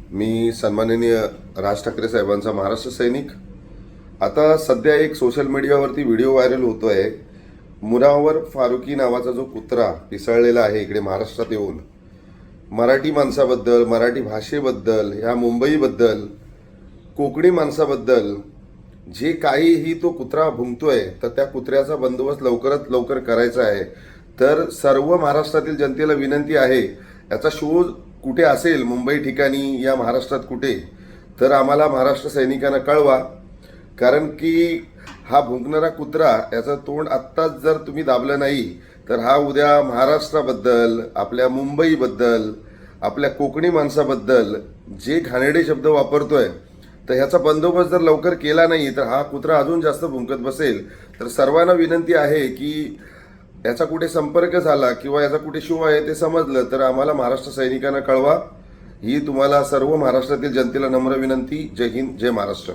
मी सन्माननीय राज ठाकरे साहेबांचा महाराष्ट्र सैनिक। आता सध्या एक सोशल मीडियावरती व्हिडिओ व्हायरल होतोय। मुनावर फारुकी नावाचा जो कुत्रा पिसळलेला आहे इकडे महाराष्ट्रात येऊन मराठी माणसाबद्दल, मराठी भाषेबद्दल, ह्या मुंबईबद्दल, कोकणी माणसाबद्दल जे काहीही तो कुत्रा भुंकतोय, तर त्या कुत्र्याचा बंदोबस्त लवकरात लवकर करायचा आहे। तर सर्व महाराष्ट्रातील जनतेला विनंती आहे, याचा शोध कुठे असेल मुंबई ठिकाणी या महाराष्ट्रात कुठे, तर आम्हाला महाराष्ट्र सैनिकांना कळवा। कारण की हा भुंकणारा कुत्रा, याचं तोंड आत्ताच जर तुम्ही दाबलं नाही तर हा उद्या महाराष्ट्राबद्दल, आपल्या मुंबईबद्दल, आपल्या कोकणी माणसाबद्दल जे घाणेरडे शब्द वापरतोय, तर ह्याचा बंदोबस्त जर लवकर केला नाही तर हा कुत्रा अजून जास्त भुंकत बसेल। तर सर्वांना विनंती आहे की याचा कुठे संपर्क झाला किंवा याचा कुठे शो आहे ते समजलं तर आम्हाला महाराष्ट्र सैनिकांना कळवा। ही तुम्हाला सर्व महाराष्ट्रातील जनतेला नम्र विनंती। जय हिंद, जय महाराष्ट्र।